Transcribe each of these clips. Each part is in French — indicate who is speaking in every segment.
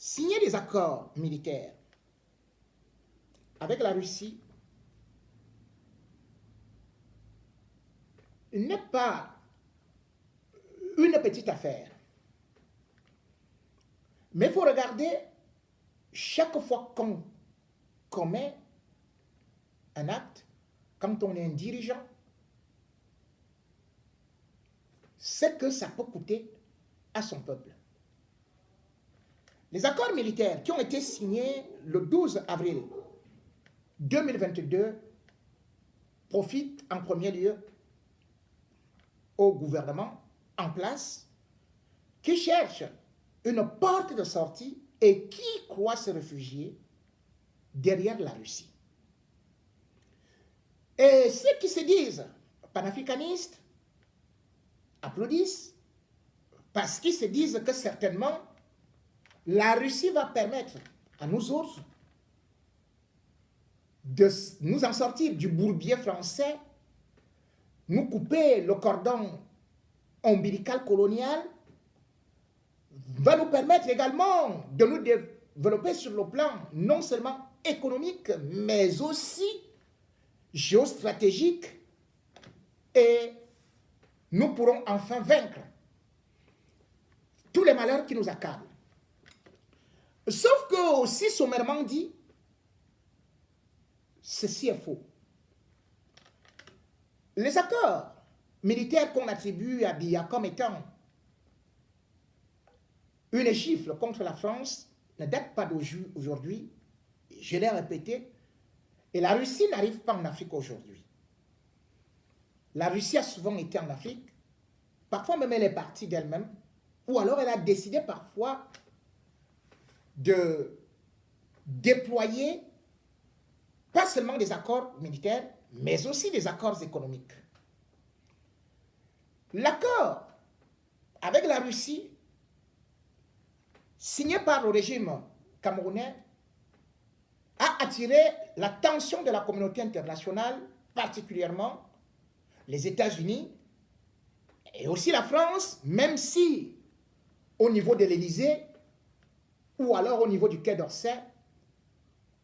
Speaker 1: Signer des accords militaires avec la Russie n'est pas une petite affaire. Mais il faut regarder chaque fois qu'on commet un acte, quand on est un dirigeant, ce que ça peut coûter à son peuple. Les accords militaires qui ont été signés le 12 avril 2022 profitent en premier lieu au gouvernement en place qui cherche une porte de sortie et qui croit se réfugier derrière la Russie. Et ceux qui se disent panafricanistes applaudissent parce qu'ils se disent que certainement la Russie va permettre à nous autres de nous en sortir du bourbier français, nous couper le cordon ombilical colonial, va nous permettre également de nous développer sur le plan non seulement économique, mais aussi géostratégique, et nous pourrons enfin vaincre tous les malheurs qui nous accablent. Sauf que aussi sommairement dit, ceci est faux. Les accords militaires qu'on attribue à Biya comme étant une gifle contre la France ne datent pas d'aujourd'hui, je l'ai répété, et la Russie n'arrive pas en Afrique aujourd'hui. La Russie a souvent été en Afrique, parfois même elle est partie d'elle-même, ou alors elle a décidé parfois de déployer pas seulement des accords militaires, mais aussi des accords économiques. L'accord avec la Russie, signé par le régime camerounais, a attiré l'attention de la communauté internationale, particulièrement les États-Unis et aussi la France, même si au niveau de l'Élysée ou alors au niveau du Quai d'Orsay,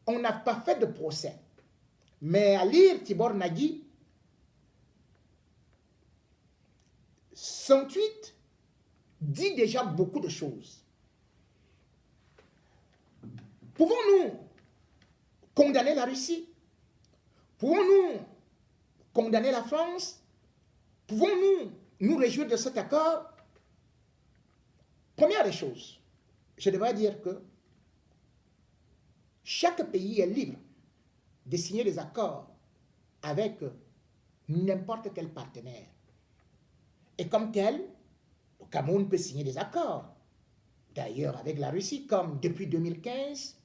Speaker 1: on n'a pas fait de procès. Mais à lire Tibor Nagui, son tweet dit déjà beaucoup de choses. Pouvons-nous condamner la Russie? Pouvons-nous condamner la France? Pouvons-nous nous réjouir de cet accord? Première des choses, je devrais dire que chaque pays est libre de signer des accords avec n'importe quel partenaire. Et comme tel, le Cameroun peut signer des accords. D'ailleurs, avec la Russie, comme depuis 2015,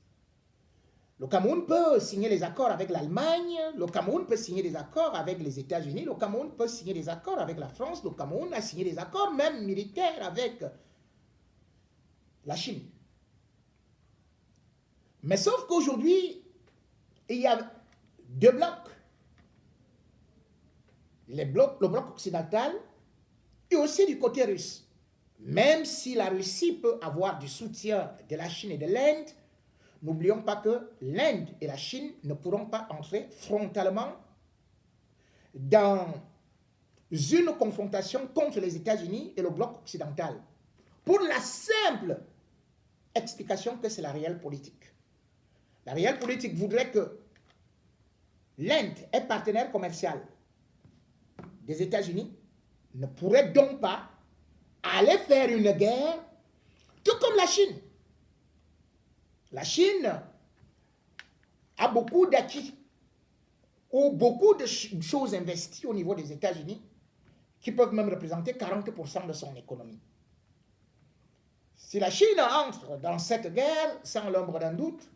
Speaker 1: le Cameroun peut signer des accords avec l'Allemagne, le Cameroun peut signer des accords avec les États-Unis, le Cameroun peut signer des accords avec la France, le Cameroun a signé des accords même militaires avec la Chine. Mais sauf qu'aujourd'hui, il y a deux blocs. Le bloc occidental et aussi du côté russe. Même si la Russie peut avoir du soutien de la Chine et de l'Inde, n'oublions pas que l'Inde et la Chine ne pourront pas entrer frontalement dans une confrontation contre les États-Unis et le bloc occidental. Pour la simple explication que c'est la réelle politique. La réelle politique voudrait que l'Inde est partenaire commercial des États-Unis, ne pourrait donc pas aller faire une guerre, tout comme la Chine. La Chine a beaucoup d'acquis ou beaucoup de choses investies au niveau des États-Unis qui peuvent même représenter 40% de son économie. Si la Chine entre dans cette guerre, sans l'ombre d'un doute,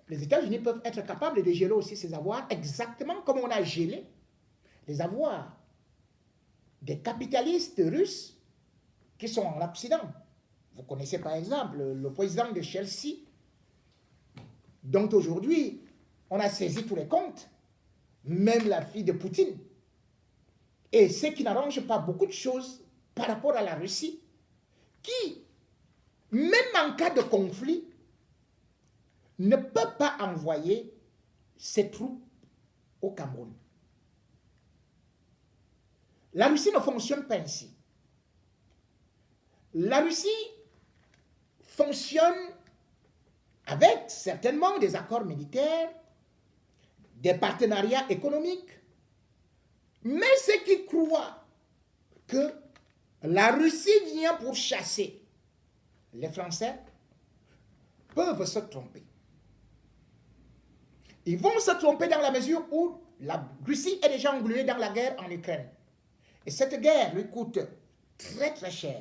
Speaker 1: les États-Unis peuvent être capables de geler aussi ces avoirs, exactement comme on a gelé les avoirs des capitalistes russes qui sont en Occident. Vous connaissez par exemple le président de Chelsea, dont aujourd'hui on a saisi tous les comptes, même la fille de Poutine. Et ce qui n'arrange pas beaucoup de choses par rapport à la Russie, qui même en cas de conflit, ne peut pas envoyer ses troupes au Cameroun. La Russie ne fonctionne pas ainsi. La Russie fonctionne avec certainement des accords militaires, des partenariats économiques, mais ceux qui croient que la Russie vient pour chasser les Français peuvent se tromper. Ils vont se tromper dans la mesure où la Russie est déjà engluée dans la guerre en Ukraine. Et cette guerre lui coûte très très cher.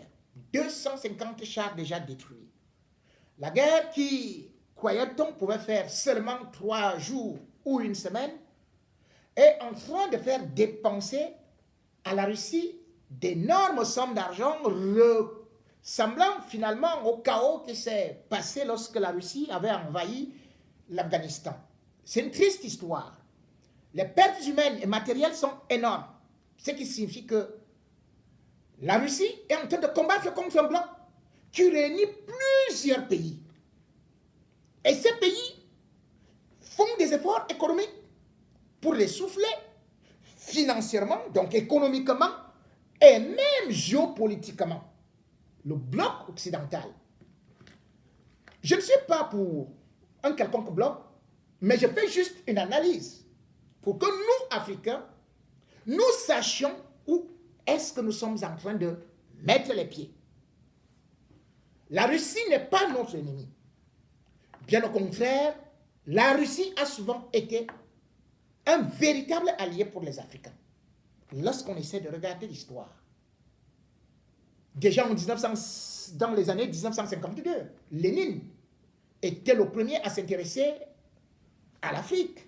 Speaker 1: 250 chars déjà détruits. La guerre qui, croyait-on, pouvait faire seulement 3 jours ou une semaine, est en train de faire dépenser à la Russie d'énormes sommes d'argent, ressemblant finalement au chaos qui s'est passé lorsque la Russie avait envahi l'Afghanistan. C'est une triste histoire. Les pertes humaines et matérielles sont énormes, ce qui signifie que la Russie est en train de combattre contre un blanc qui réunit plusieurs pays. Et ces pays font des efforts économiques pour les souffler financièrement, donc économiquement, et même géopolitiquement. Le bloc occidental. Je ne suis pas pour un quelconque bloc, mais je fais juste une analyse pour que nous, Africains, nous sachions où est-ce que nous sommes en train de mettre les pieds. La Russie n'est pas notre ennemi. Bien au contraire, la Russie a souvent été un véritable allié pour les Africains. Lorsqu'on essaie de regarder l'histoire. Déjà dans les années 1952, Lénine était le premier à s'intéresser à l'Afrique.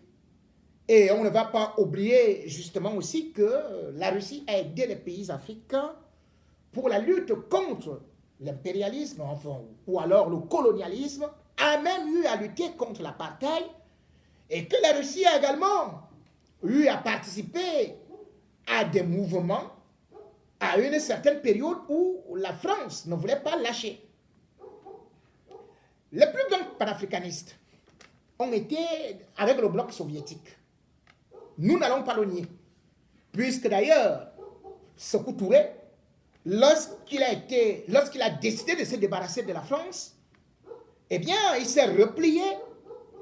Speaker 1: Et on ne va pas oublier justement aussi que la Russie a aidé les pays africains pour la lutte contre l'impérialisme, enfin, ou alors le colonialisme, a même eu à lutter contre l'apartheid, et que la Russie a également eu à participer à des mouvements à une certaine période où la France ne voulait pas lâcher. Les plus grands panafricanistes ont été avec le bloc soviétique. Nous n'allons pas le nier. Puisque d'ailleurs, Sékou Touré, lorsqu'il a décidé de se débarrasser de la France, eh bien, il s'est replié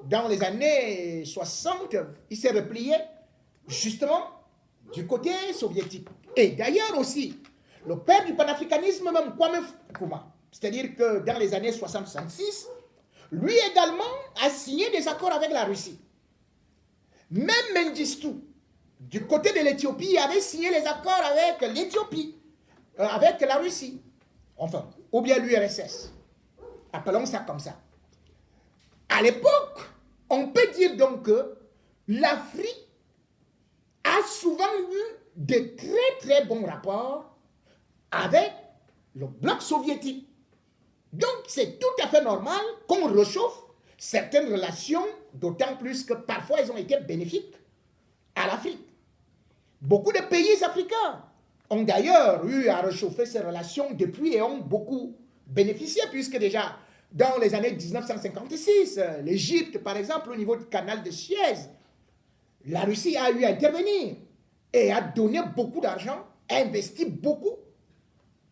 Speaker 1: dans les années 60, il s'est replié justement du côté soviétique. Et d'ailleurs aussi, le père du panafricanisme, même Kwame Nkrumah, c'est-à-dire que dans les années 60-66, lui également a signé des accords avec la Russie. Même Mengistu, du côté de l'Éthiopie, avait signé les accords avec l'Éthiopie, avec la Russie, enfin, ou bien l'URSS. Appelons ça comme ça. À l'époque, on peut dire donc que l'Afrique a souvent eu de très très bons rapports avec le bloc soviétique. Donc c'est tout à fait normal qu'on réchauffe certaines relations, d'autant plus que parfois elles ont été bénéfiques à l'Afrique. Beaucoup de pays africains ont d'ailleurs eu à réchauffer ces relations depuis et ont beaucoup bénéficié, puisque déjà dans les années 1956, l'Égypte par exemple au niveau du canal de Suez, la Russie a eu à intervenir et a donné beaucoup d'argent, a investi beaucoup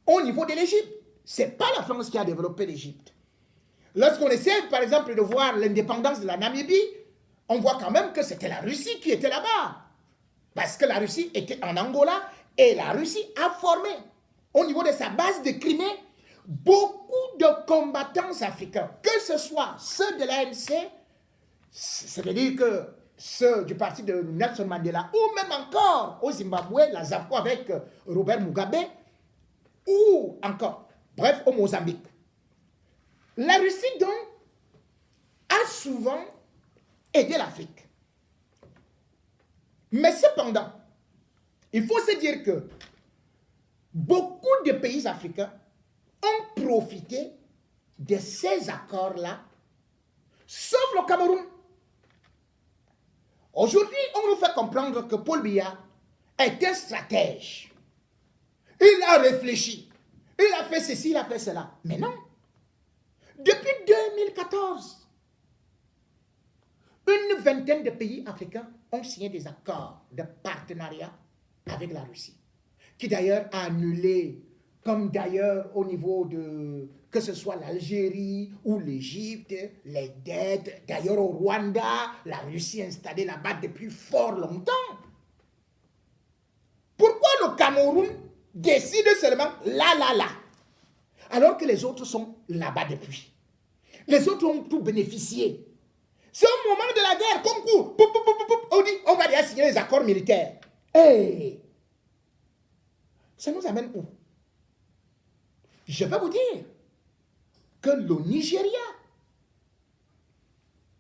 Speaker 1: au niveau de l'Égypte. Ce n'est pas la France qui a développé l'Égypte. Lorsqu'on essaie, par exemple, de voir l'indépendance de la Namibie, on voit quand même que c'était la Russie qui était là-bas. Parce que la Russie était en Angola et la Russie a formé, au niveau de sa base de Crimée, beaucoup de combattants africains, que ce soit ceux de l'ANC, c'est-à-dire que ceux du parti de Nelson Mandela, ou même encore au Zimbabwe, la ZAPO avec Robert Mugabe, ou encore, bref, au Mozambique. La Russie, donc, a souvent aidé l'Afrique. Mais cependant, il faut se dire que beaucoup de pays africains ont profité de ces accords-là, sauf le Cameroun. Aujourd'hui, on nous fait comprendre que Paul Biya est un stratège. Il a réfléchi. Il a fait ceci, il a fait cela. Mais non. Depuis 2014, une vingtaine de pays africains ont signé des accords de partenariat avec la Russie, qui d'ailleurs a annulé, comme d'ailleurs au niveau de, que ce soit l'Algérie ou l'Égypte, les dettes. D'ailleurs au Rwanda, la Russie est installée là-bas depuis fort longtemps. Pourquoi le Cameroun décide seulement là, alors que les autres sont là-bas depuis? Les autres ont tout bénéficié. C'est au moment de la guerre, concours, on dit, on va déjà signer les accords militaires. Hey! Ça nous amène où? Je vais vous dire que le Nigeria,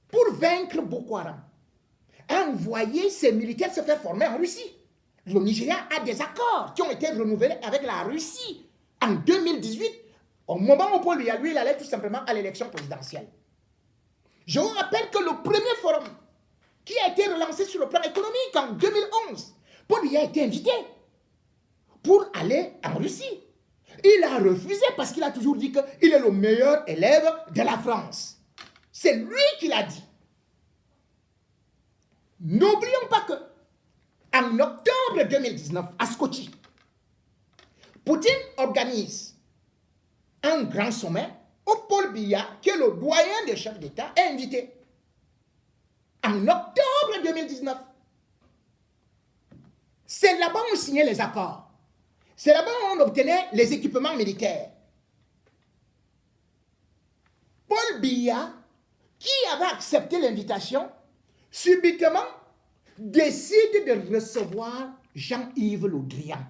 Speaker 1: pour vaincre Boko Haram, a envoyé ses militaires se faire former en Russie. Le Nigeria a des accords qui ont été renouvelés avec la Russie en 2018, au moment où Paul Biya, lui, il allait tout simplement à l'élection présidentielle. Je vous rappelle que le premier forum qui a été relancé sur le plan économique en 2011, Paul Biya a été invité pour aller en Russie. Il a refusé parce qu'il a toujours dit qu'il est le meilleur élève de la France. C'est lui qui l'a dit. N'oublions pas que en octobre 2019, à Skopje, Poutine organise un grand sommet où Paul Biya, qui est le doyen des chefs d'État, est invité. En octobre 2019. C'est là-bas où on signait les accords. C'est là-bas où on obtenait les équipements militaires. Paul Biya, qui avait accepté l'invitation, subitement décide de recevoir Jean-Yves Le Drian,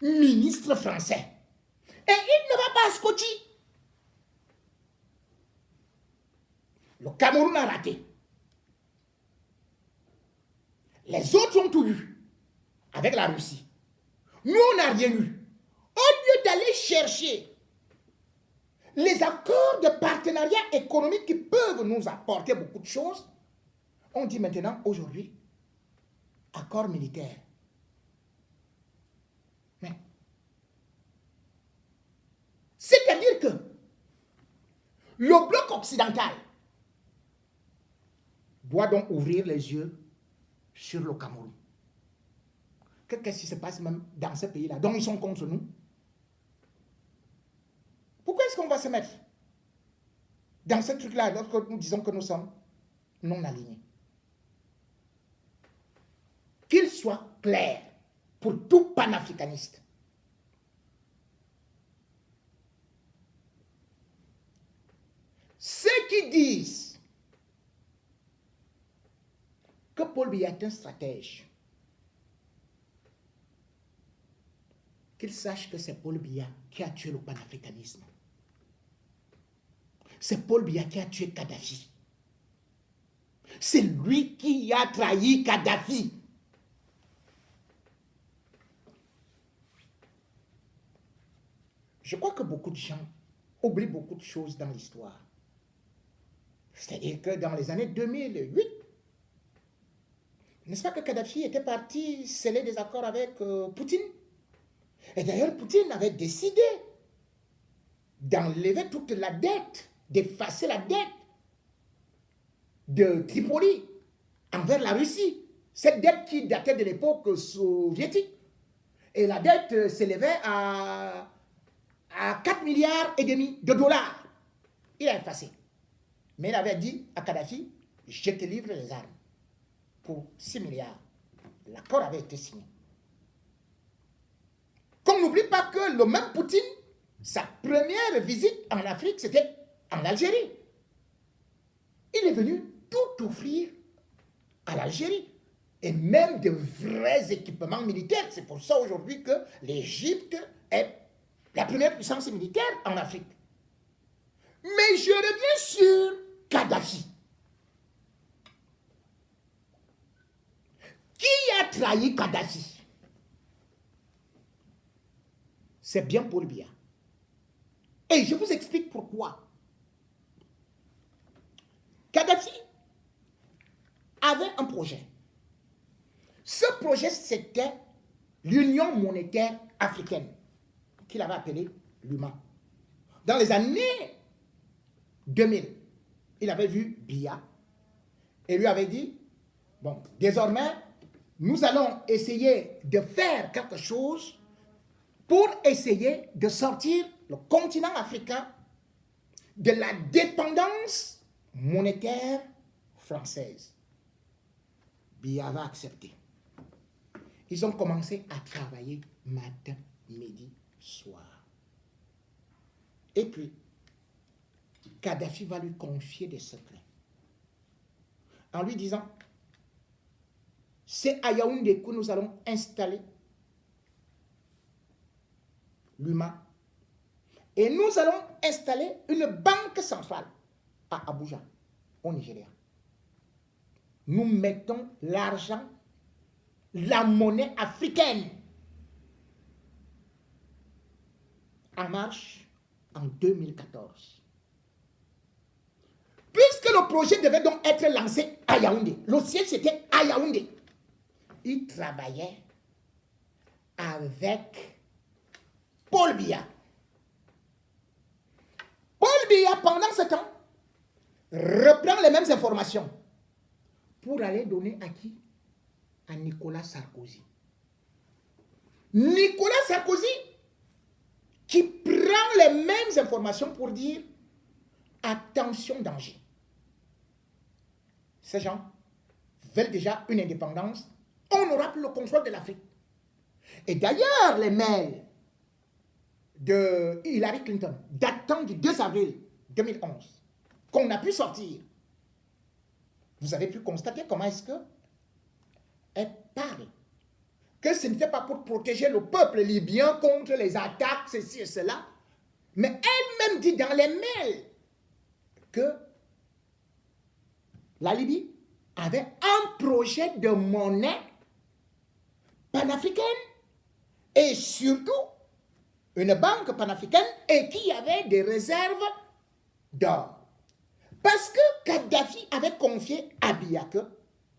Speaker 1: ministre français. Et il ne va pas à Skopje. Le Cameroun a raté. Les autres ont tout eu avec la Russie. Nous, on n'a rien eu. Au lieu d'aller chercher les accords de partenariat économique qui peuvent nous apporter beaucoup de choses, on dit maintenant, aujourd'hui, accord militaire. Mais, c'est-à-dire que le bloc occidental doit donc ouvrir les yeux sur le Cameroun. Qu'est-ce qui se passe même dans ce pays-là, dont ils sont contre nous? Pourquoi est-ce qu'on va se mettre dans ce truc-là lorsque nous disons que nous sommes non alignés? Qu'il soit clair pour tout panafricaniste. Ceux qui disent que Paul Biya est un stratège, qu'ils sachent que c'est Paul Biya qui a tué le panafricanisme. C'est Paul Biya qui a tué Kadhafi. C'est lui qui a trahi Kadhafi. Je crois que beaucoup de gens oublient beaucoup de choses dans l'histoire. C'est-à-dire que dans les années 2008, n'est-ce pas que Kadhafi était parti sceller des accords avec Poutine? Et d'ailleurs, Poutine avait décidé d'enlever toute la dette, d'effacer la dette de Tripoli envers la Russie. Cette dette qui datait de l'époque soviétique. Et la dette s'élevait à 4,5 milliards de dollars. Il a effacé. Mais il avait dit à Kadhafi, je te livre les armes pour 6 milliards. L'accord avait été signé. Qu'on n'oublie pas que le même Poutine, sa première visite en Afrique, c'était en Algérie. Il est venu tout offrir à l'Algérie. Et même de vrais équipements militaires. C'est pour ça aujourd'hui que l'Égypte est la première puissance militaire en Afrique. Mais je reviens sur Kadhafi. Qui a trahi Kadhafi? C'est bien Paul Biya. Et je vous explique pourquoi. Kadhafi avait un projet. Ce projet, c'était l'Union monétaire africaine, qu'il avait appelée l'UMA. dans les années 2000, il avait vu Biya et lui avait dit, bon, désormais, nous allons essayer de faire quelque chose pour essayer de sortir le continent africain de la dépendance monétaire française. Biya va accepter. Ils ont commencé à travailler matin, midi, soir. Et puis, Kadhafi va lui confier des secrets. En lui disant, c'est à Yaoundé que nous allons installer l'UMA. Et nous allons installer une banque centrale à Abuja, au Nigeria. Nous mettons l'argent, la monnaie africaine en marche en 2014. Puisque le projet devait donc être lancé à Yaoundé, le siège c'était à Yaoundé, il travaillait avec Paul Biya. Paul Biya, pendant ce temps, reprend les mêmes informations pour aller donner à qui? À Nicolas Sarkozy. Nicolas Sarkozy qui prend les mêmes informations pour dire attention, danger. Ces gens veulent déjà une indépendance. On n'aura plus le contrôle de l'Afrique. Et d'ailleurs, les mails de Hillary Clinton datant du 2 avril 2011 qu'on a pu sortir, vous avez pu constater comment est-ce que elle parle. Que ce n'était pas pour protéger le peuple libyen contre les attaques, ceci et cela, mais elle-même dit dans les mails que la Libye avait un projet de monnaie panafricaine et surtout une banque panafricaine et qui avait des réserves d'or. Parce que Kadhafi avait confié à Biya que,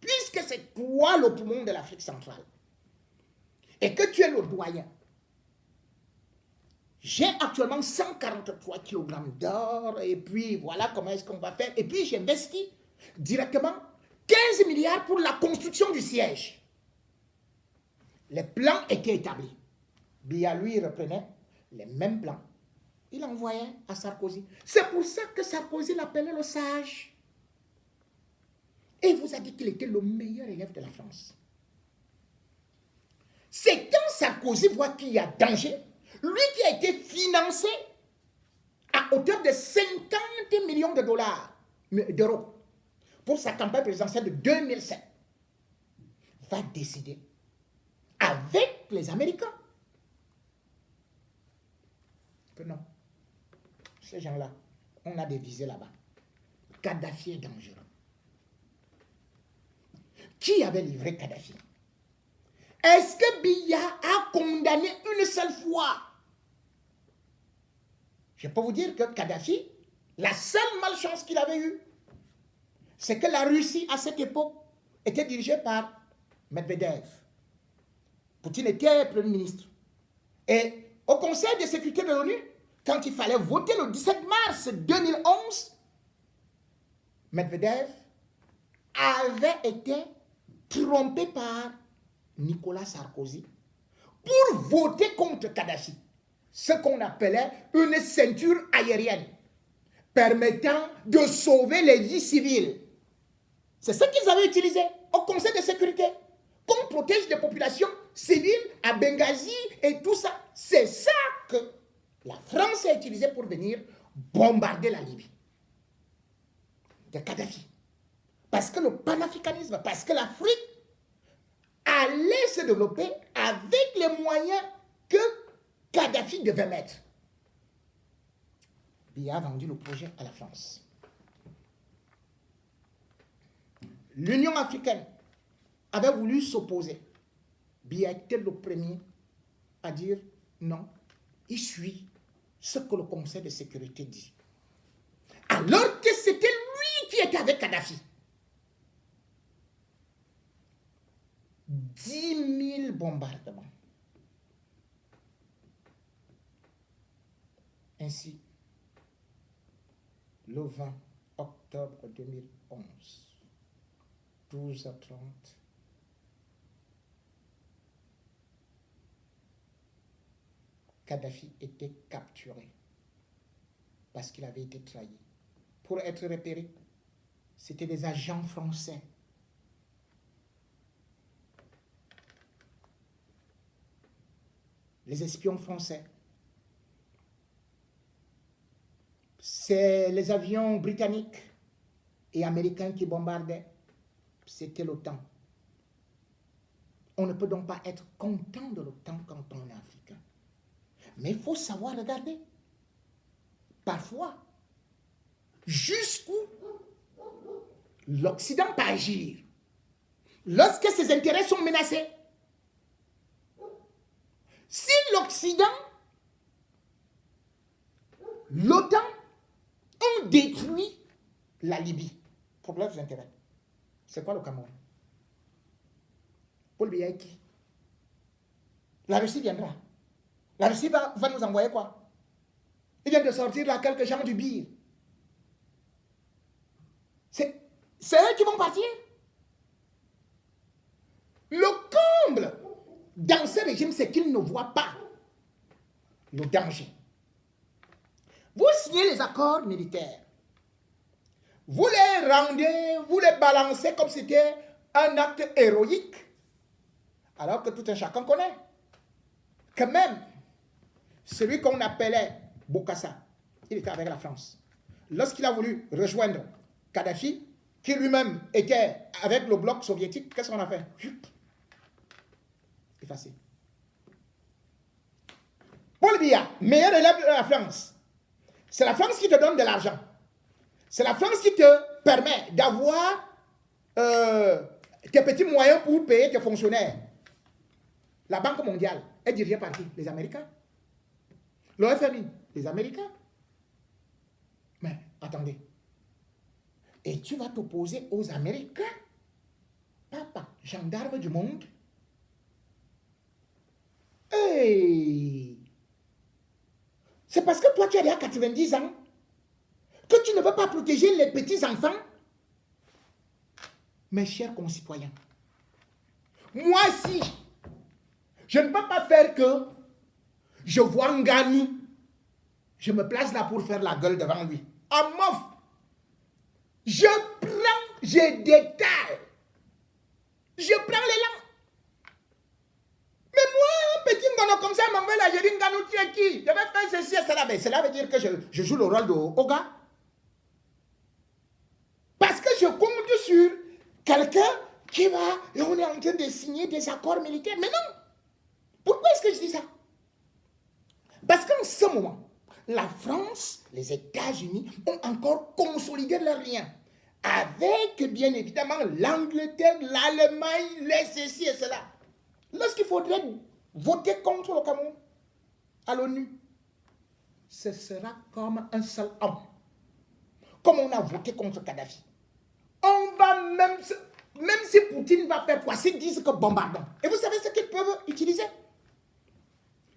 Speaker 1: puisque c'est toi le poumon de l'Afrique centrale et que tu es le doyen, j'ai actuellement 143 kg d'or et puis voilà comment est-ce qu'on va faire. Et puis j'investis directement 15 milliards pour la construction du siège. Les plans étaient établis. Biya, lui, reprenait les mêmes plans. Il envoyait à Sarkozy. C'est pour ça que Sarkozy l'appelait le sage. Et il vous a dit qu'il était le meilleur élève de la France. C'est quand Sarkozy voit qu'il y a danger, lui qui a été financé à hauteur de 50 millions de dollars, d'euros, pour sa campagne présidentielle de 2007, va décider avec les Américains que non, ces gens-là, on a des visées là-bas. Kadhafi est dangereux. Qui avait livré Kadhafi? Est-ce que Biya a condamné une seule fois? Je peux vous dire que Kadhafi, la seule malchance qu'il avait eue, c'est que la Russie, à cette époque, était dirigée par Medvedev. Poutine était Premier ministre. Et au Conseil de sécurité de l'ONU, quand il fallait voter le 17 mars 2011, Medvedev avait été trompé par Nicolas Sarkozy pour voter contre Kadhafi, ce qu'on appelait une ceinture aérienne permettant de sauver les vies civiles. C'est ce qu'ils avaient utilisé au Conseil de sécurité, qu'on protège les populations civiles à Benghazi et tout ça. C'est ça que la France a utilisé pour venir bombarder la Libye de Kadhafi. Parce que le panafricanisme, parce que l'Afrique allait se développer avec les moyens que Kadhafi devait mettre. Biya a vendu le projet à la France. L'Union africaine avait voulu s'opposer. Biya était le premier à dire non, il suit ce que le Conseil de sécurité dit. Alors que c'était lui qui était avec Kadhafi. 10 000 bombardements. Ainsi, le 20 octobre 2011, 12h30, Kadhafi était capturé parce qu'il avait été trahi. Pour être repéré, c'était des agents français. Les espions français. C'est les avions britanniques et américains qui bombardaient. C'était l'OTAN. On ne peut donc pas être content de l'OTAN quand on est africain. Mais il faut savoir regarder. Parfois, jusqu'où l'Occident peut agir lorsque ses intérêts sont menacés. Si l'Occident, l'OTAN ont détruit la Libye pour leurs intérêts, c'est quoi le Cameroun? Paul Biya est qui? La Russie viendra. La Russie va nous envoyer quoi? Il vient de sortir là quelques gens du Bir. C'est eux qui vont partir. Le comble dans ce régime, c'est qu'ils ne voient pas le danger. Vous signez les accords militaires. Vous les rendez, vous les balancez comme si c'était un acte héroïque. Alors que tout un chacun connaît que même celui qu'on appelait Bokassa, il était avec la France. Lorsqu'il a voulu rejoindre Kadhafi, qui lui-même était avec le bloc soviétique, qu'est-ce qu'on a fait? Effacé. Paul Biya, meilleur élève de la France. C'est la France qui te donne de l'argent. C'est la France qui te permet d'avoir tes petits moyens pour payer tes fonctionnaires. La Banque mondiale est dirigée par qui? Les Américains. Le FMI, les Américains. Mais attendez. Et tu vas t'opposer aux Américains? Papa, gendarme du monde? Hey! C'est parce que toi, tu as déjà 90 ans que tu ne veux pas protéger les petits-enfants? Mes chers concitoyens, moi, si je ne peux pas faire que je vois Ngani, je me place là pour faire la gueule devant lui. À mof, je prends, je détale, je prends l'élan. Mais moi, un petit ngono comme ça, m'envoie là, je dis Nganou, tu es qui? Je vais faire ceci et cela. Mais cela veut dire que je joue le rôle de Oga. Parce que je compte sur quelqu'un qui va, et on est en train de signer des accords militaires. Mais non! Pourquoi est-ce que je dis ça? Parce qu'en ce moment, la France, les États-Unis ont encore consolidé leurs liens avec, bien évidemment, l'Angleterre, l'Allemagne, les ceci et cela. Lorsqu'il faudrait voter contre le Cameroun à l'ONU, ce sera comme un seul homme. Comme on a voté contre Kadhafi. On va même si Poutine va faire quoi, s'ils disent que bombardons. Et vous savez ce qu'ils peuvent utiliser?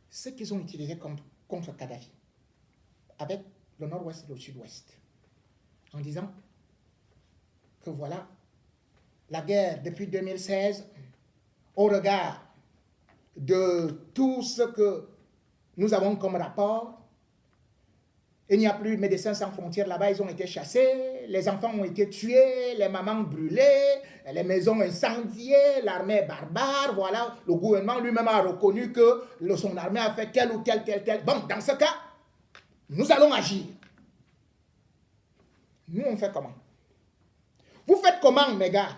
Speaker 1: Ce qu'ils ont utilisé contre Kadhafi, avec le nord-ouest et le sud-ouest, en disant que voilà, la guerre depuis 2016, au regard de tout ce que nous avons comme rapport, il n'y a plus Médecins sans frontières là-bas, ils ont été chassés, les enfants ont été tués, les mamans brûlées, les maisons incendiées, l'armée barbare, voilà, le gouvernement lui-même a reconnu que son armée a fait tel ou tel. Bon, dans ce cas, nous allons agir. Nous, on fait comment? Vous faites comment, mes gars?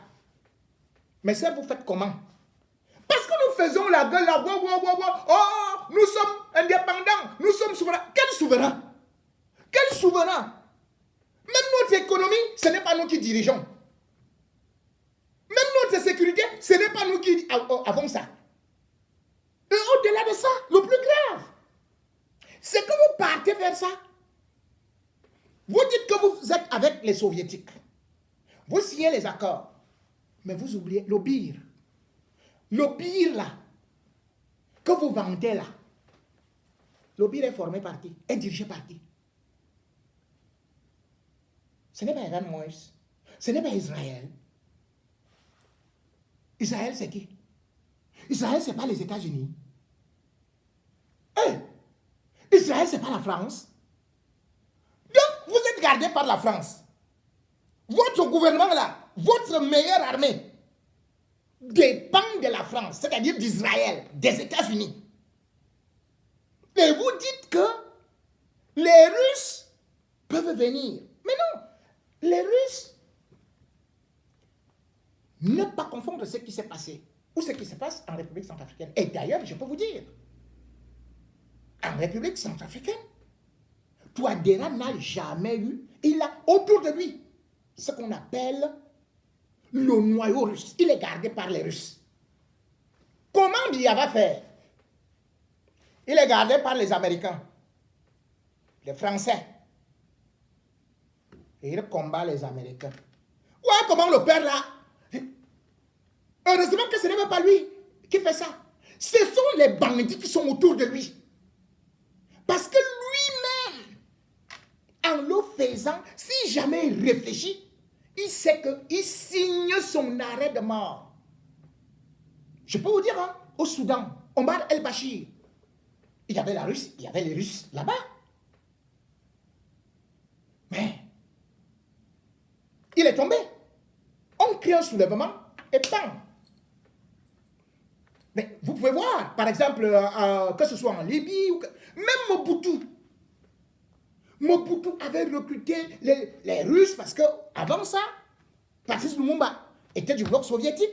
Speaker 1: Mes sœurs, vous faites comment? Parce que nous faisons la gueule là, oh, nous sommes indépendants, nous sommes souverains. Quel souverain? Quel souverain? Même notre économie, ce n'est pas nous qui dirigeons. Même notre sécurité, ce n'est pas nous qui avons ça. Et au-delà de ça, le plus grave, c'est que vous partez vers ça. Vous dites que vous êtes avec les soviétiques. Vous signez les accords. Mais vous oubliez le Bir. Le Bir là, que vous vantez là. Le Bir est formé par qui? Est dirigé par qui? Ce n'est pas Iran Moïse. Ce n'est pas Israël. Israël, c'est qui? Israël, ce n'est pas les États-Unis. Hey, Israël, ce n'est pas la France. Donc, vous êtes gardé par la France. Votre gouvernement là, votre meilleure armée dépend de la France, c'est-à-dire d'Israël, des États-Unis. Et vous dites que les Russes peuvent venir. Mais non, les Russes, ne pas confondre ce qui s'est passé ou ce qui se passe en République centrafricaine. Et d'ailleurs, je peux vous dire, en République centrafricaine, Touadéra n'a jamais eu, il a autour de lui ce qu'on appelle le noyau russe. Il est gardé par les Russes. Comment Biya va faire? Il est gardé par les Américains, les Français. Et il combat les Américains. Ouais, comment le père là? Heureusement que ce n'est même pas lui qui fait ça. Ce sont les bandits qui sont autour de lui. Parce que lui-même, en le faisant, si jamais il réfléchit, il sait qu'il signe son arrêt de mort. Je peux vous dire, hein, au Soudan, Omar el-Bashir, il y avait la Russie, il y avait les Russes là-bas. Mais, il est tombé. On crée un soulèvement et bam. Mais vous pouvez voir, par exemple, que ce soit en Libye, ou même Mobutu avait recruté les Russes parce qu'avant ça, Patrice Lumumba était du bloc soviétique.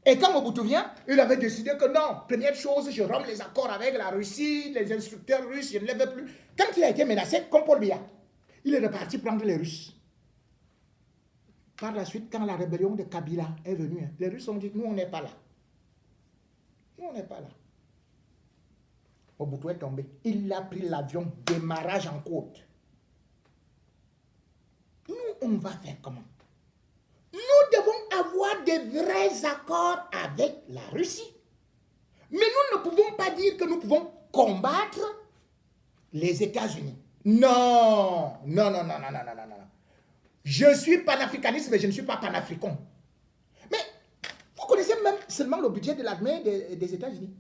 Speaker 1: Et quand Mobutu vient, il avait décidé que non, première chose, je romps les accords avec la Russie, les instructeurs russes, je ne les veux plus. Quand il a été menacé, comme Paul Biya, il est reparti prendre les Russes. Par la suite, quand la rébellion de Kabila est venue, les Russes ont dit, nous on n'est pas là. Nous on n'est pas là. Mobutu est tombé. Il a pris l'avion, démarrage en côte. Nous, on va faire comment? Nous devons avoir des vrais accords avec la Russie. Mais nous ne pouvons pas dire que nous pouvons combattre les États-Unis. Non, non, non, non, non, non, non, non, non. Je suis panafricaniste, mais je ne suis pas panafricain. Mais vous connaissez même seulement le budget de l'armée des États-Unis.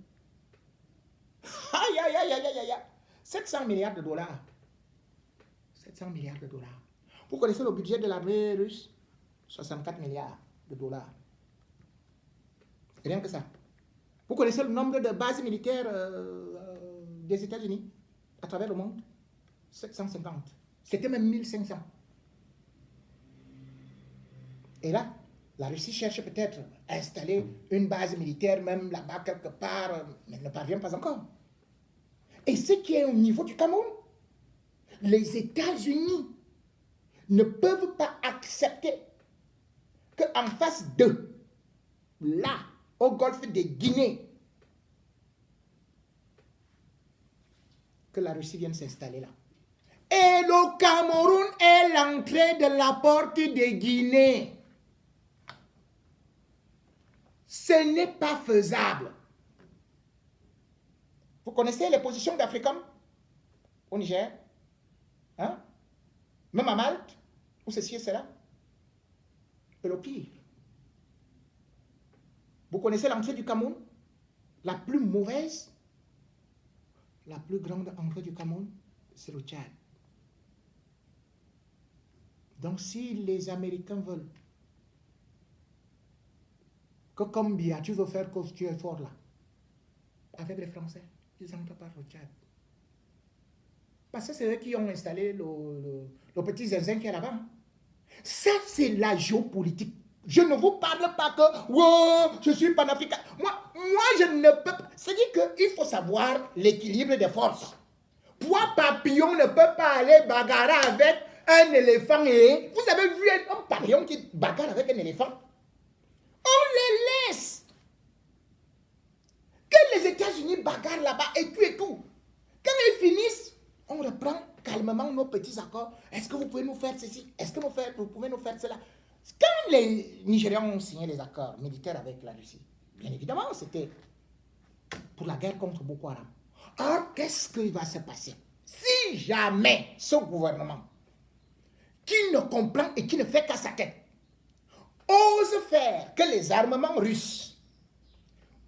Speaker 1: Aïe, aïe, aïe, aïe, aïe, aïe. 700 milliards de dollars. 700 milliards de dollars. Vous connaissez le budget de l'armée russe? 64 milliards de dollars. Rien que ça. Vous connaissez le nombre de bases militaires des États-Unis à travers le monde? 750. C'était même 1500. Et là, la Russie cherche peut-être à installer une base militaire même là-bas quelque part, mais ne parvient pas encore. Et ce qui est au niveau du Cameroun, les États-Unis ne peuvent pas accepter qu'en face d'eux, là, au golfe de Guinée, que la Russie vienne s'installer là. Et le Cameroun est l'entrée de la porte de Guinée. Ce n'est pas faisable. Vous connaissez les positions d'Africains au Niger? Hein? Même à Malte, où ceci et cela? Et le pire. Vous connaissez l'entrée du Cameroun? La plus mauvaise, la plus grande entrée du Cameroun, c'est le Tchad. Donc si les Américains veulent que comme Biya, tu veux faire que tu es fort là, avec les Français, ils entrent par le Tchad. Parce que c'est eux qui ont installé le petit zinzin qui est là-bas. Ça, c'est la géopolitique. Je ne vous parle pas que, wow, je suis panafricain. Moi, je ne peux pas. C'est-à-dire qu'il faut savoir l'équilibre des forces. Poids papillon ne peut pas aller bagarrer avec un éléphant. Et vous avez vu un papillon qui bagarre avec un éléphant? On les laisse. Que les États-Unis bagarrent là-bas et tout. Quand ils finissent, on reprend calmement nos petits accords. Est-ce que vous pouvez nous faire ceci? Est-ce que vous pouvez nous faire cela? Quand les Nigérians ont signé les accords militaires avec la Russie, bien évidemment, c'était pour la guerre contre Boko Haram. Or, qu'est-ce qui va se passer? Si jamais ce gouvernement qui ne comprend et qui ne fait qu'à sa tête, ose faire que les armements russes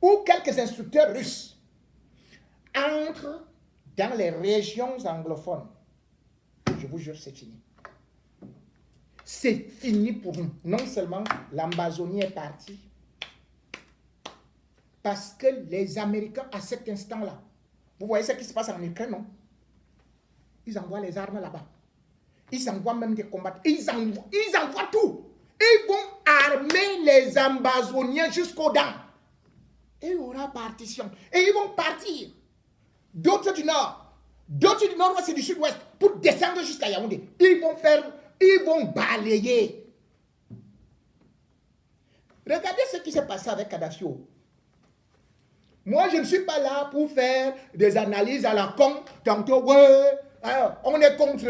Speaker 1: ou quelques instructeurs russes entrent dans les régions anglophones, je vous jure, c'est fini. C'est fini pour nous. Non seulement l'Amazonie est partie, parce que les Américains, à cet instant-là, vous voyez ce qui se passe en Ukraine, non? Ils envoient les armes là-bas. Ils envoient même des combattants. Ils envoient tout. Ils vont armer les Amazoniens jusqu'aux dents. Et il y aura partition. Et ils vont partir. D'autres du nord, d'autres du nord-ouest et du sud-ouest pour descendre jusqu'à Yaoundé. Ils vont balayer. Regardez ce qui s'est passé avec Kadhafi. Moi, je ne suis pas là pour faire des analyses à la con. Tantôt, ouais, on est contre,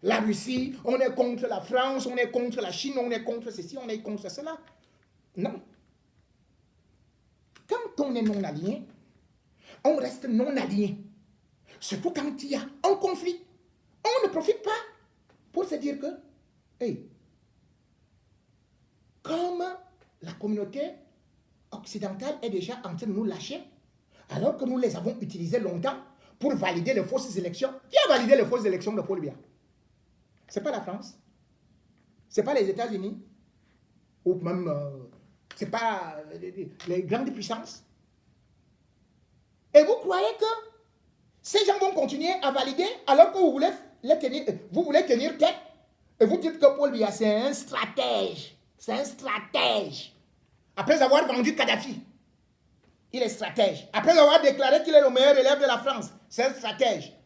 Speaker 1: la Russie, on est contre la France, on est contre la Chine, on est contre ceci, on est contre cela. Non. Quand on est non aligné, on reste non aligné. Surtout quand il y a un conflit. On ne profite pas pour se dire que, hey, comme la communauté occidentale est déjà en train de nous lâcher, alors que nous les avons utilisés longtemps pour valider les fausses élections. Qui a validé les fausses élections de Paul Biya? Ce n'est pas la France, ce n'est pas les États-Unis, ou même, ce n'est pas les grandes puissances. Et vous croyez que ces gens vont continuer à valider alors que vous voulez tenir tête et vous dites que Paul Biya, c'est un stratège. C'est un stratège. Après avoir vendu Kadhafi, il est stratège. Après avoir déclaré qu'il est le meilleur élève de la France, c'est un stratège.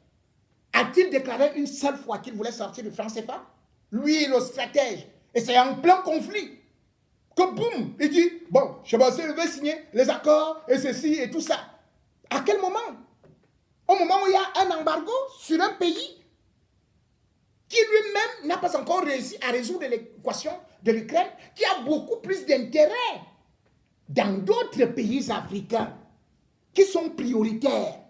Speaker 1: A-t-il déclaré une seule fois qu'il voulait sortir du franc CFA? Lui, le stratège. Et c'est en plein conflit que boum, il dit, bon, Chebassé veut signer les accords et ceci et tout ça. À quel moment? Au moment où il y a un embargo sur un pays qui lui-même n'a pas encore réussi à résoudre l'équation de l'Ukraine, qui a beaucoup plus d'intérêt dans d'autres pays africains qui sont prioritaires,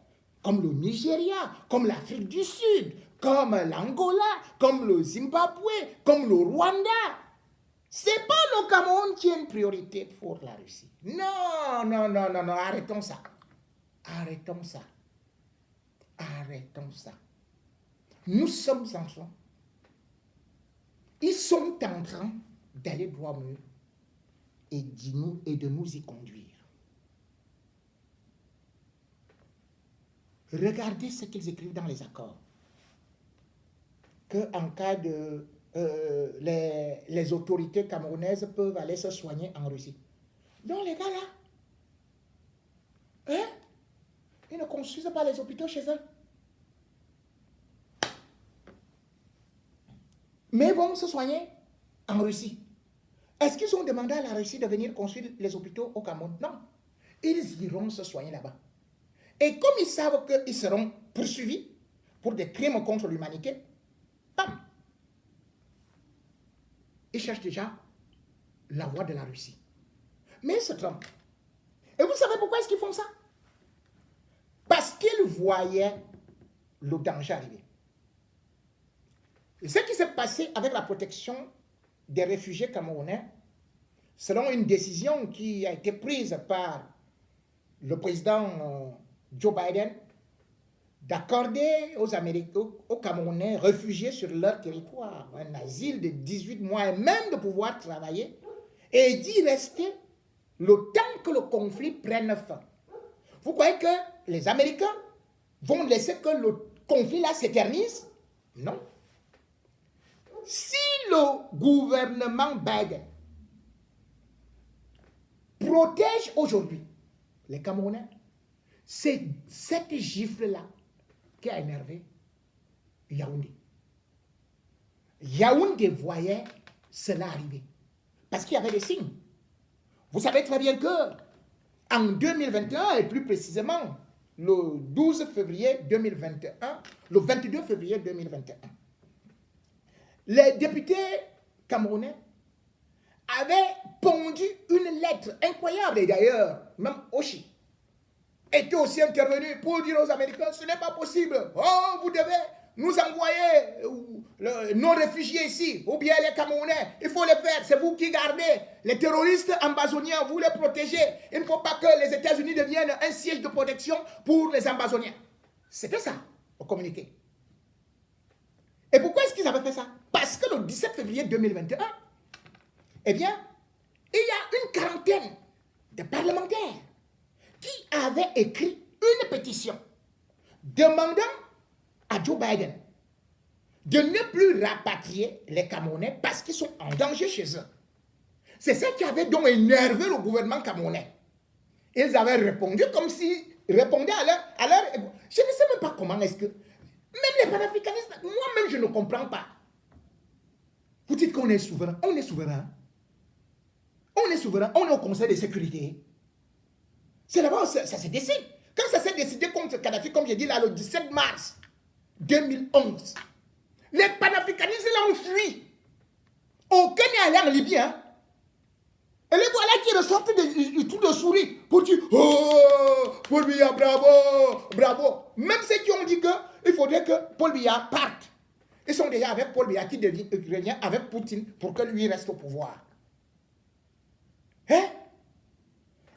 Speaker 1: comme le Nigeria, comme l'Afrique du Sud, comme l'Angola, comme le Zimbabwe, comme le Rwanda. C'est pas le Cameroun qui est une priorité pour la Russie. Non, non, non, non, non, arrêtons ça. Arrêtons ça. Arrêtons ça. Nous sommes en train. Ils sont en train d'aller droit mur et de nous y conduire. Regardez ce qu'ils écrivent dans les accords. Qu'en cas de... les autorités camerounaises peuvent aller se soigner en Russie. Donc les gars là, hein, ils ne construisent pas les hôpitaux chez eux. Mais vont se soigner en Russie. Est-ce qu'ils ont demandé à la Russie de venir construire les hôpitaux au Cameroun? Non. Ils iront se soigner là-bas. Et comme ils savent qu'ils seront poursuivis pour des crimes contre l'humanité, bam, ils cherchent déjà la voie de la Russie. Mais ils se trompent. Et vous savez pourquoi est-ce qu'ils font ça? Parce qu'ils voyaient le danger arriver. Et ce qui s'est passé avec la protection des réfugiés camerounais, selon une décision qui a été prise par le président Joe Biden, d'accorder aux Camerounais réfugiés sur leur territoire un asile de 18 mois et même de pouvoir travailler et d'y rester le temps que le conflit prenne fin. Vous croyez que les Américains vont laisser que le conflit là s'éternise? Non. Si le gouvernement Biden protège aujourd'hui les Camerounais, c'est cette gifle-là qui a énervé Yaoundé. Yaoundé voyait cela arriver. Parce qu'il y avait des signes. Vous savez très bien que en 2021, et plus précisément le 12 février 2021, le 22 février 2021, les députés camerounais avaient pondu une lettre incroyable, et d'ailleurs, même Oshi était aussi intervenu pour dire aux Américains, ce n'est pas possible. Oh, vous devez nous envoyer nos réfugiés ici, ou bien les Camerounais. Il faut les faire. C'est vous qui gardez les terroristes ambazoniens, vous les protégez. Il ne faut pas que les États-Unis deviennent un siège de protection pour les ambazoniens. C'était ça, au communiqué. Et pourquoi est-ce qu'ils avaient fait ça? Parce que le 17 février 2021, eh bien, il y a une quarantaine de parlementaires qui avaient écrit une pétition demandant à Joe Biden de ne plus rapatrier les Camerounais parce qu'ils sont en danger chez eux. C'est ça qui avait donc énervé le gouvernement camerounais. Ils avaient répondu comme s'ils répondaient à leur... Je ne sais même pas comment est-ce que... Même les panafricanistes, moi-même je ne comprends pas. Vous dites qu'on est souverain. On est souverain. On est souverain. On est au Conseil de sécurité. C'est d'abord, ça se décide. Quand ça s'est décidé contre Kadhafi, comme j'ai dit là, le 17 mars 2011, les panafricanistes l'ont fui. Aucun n'est allé en Libye. Hein? Et les voilà qui ressortent du tout de souris pour dire « Oh, Paul Biya, bravo, bravo ». Même ceux qui ont dit qu'il faudrait que Paul Biya parte. Ils sont déjà avec Paul Biya qui revient avec Poutine pour que lui reste au pouvoir. Hein?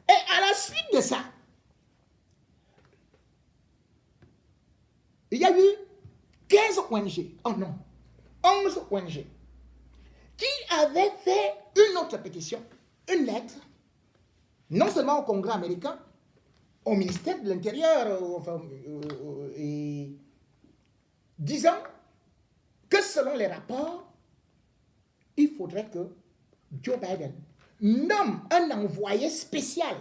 Speaker 1: Et à la suite de ça, il y a eu 15 ONG, oh non, 11 ONG, qui avaient fait une autre pétition, une lettre, non seulement au Congrès américain, au ministère de l'Intérieur, disant que selon les rapports, il faudrait que Joe Biden nomme un envoyé spécial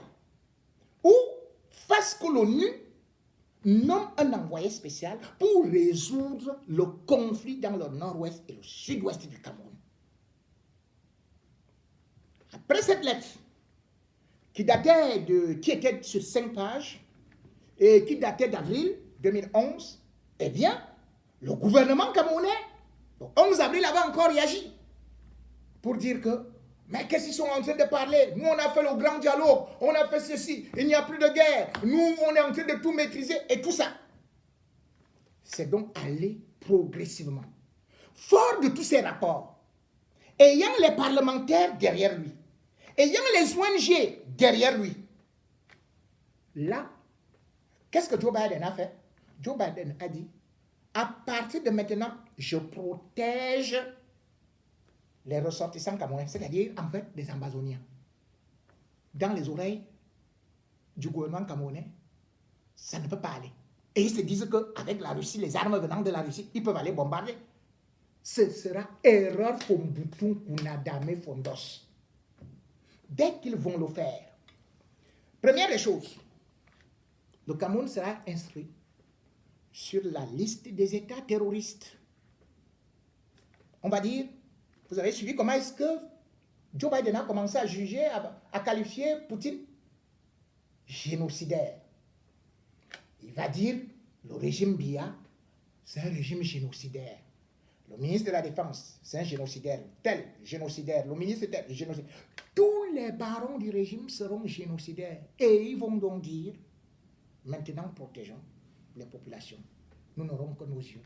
Speaker 1: ou fasse que l'ONU nomme un envoyé spécial pour résoudre le conflit dans le nord-ouest et le sud-ouest du Cameroun. Après cette lettre, qui était sur 5 pages et qui datait d'avril 2011, eh bien, le gouvernement camerounais, le 11 avril, avait encore réagi pour dire que, mais qu'est-ce qu'ils sont en train de parler? Nous, on a fait le grand dialogue, on a fait ceci, il n'y a plus de guerre, nous, on est en train de tout maîtriser et tout ça. C'est donc aller progressivement. Fort de tous ces rapports, ayant les parlementaires derrière lui, ayant les ONG derrière lui, là, qu'est-ce que Joe Biden a fait? Joe Biden a dit, à partir de maintenant, je protège les ressortissants camerounais, c'est-à-dire en fait des ambazoniens. Dans les oreilles du gouvernement camerounais, ça ne peut pas aller. Et ils se disent qu'avec la Russie, les armes venant de la Russie, ils peuvent aller bombarder. Ce sera erreur Fombutu Kunadame Fondos. Dès qu'ils vont le faire, première des choses, le Cameroun sera inscrit sur la liste des États terroristes. On va dire, vous avez suivi comment est-ce que Joe Biden a commencé à juger, à qualifier Poutine génocidaire. Il va dire, le régime Biya, c'est un régime génocidaire. Le ministre de la Défense, c'est un génocidaire, tel génocidaire. Le ministre tel génocidaire. Tous les barons du régime seront génocidaires. Et ils vont donc dire, maintenant protégeons les populations. Nous n'aurons que nos yeux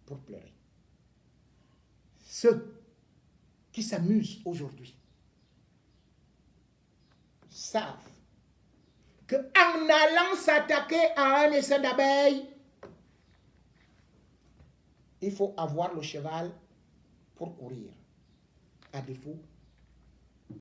Speaker 1: pour pleurer. Ceux qui s'amusent aujourd'hui savent qu'en allant s'attaquer à un essaim d'abeilles, il faut avoir le cheval pour courir. À défaut,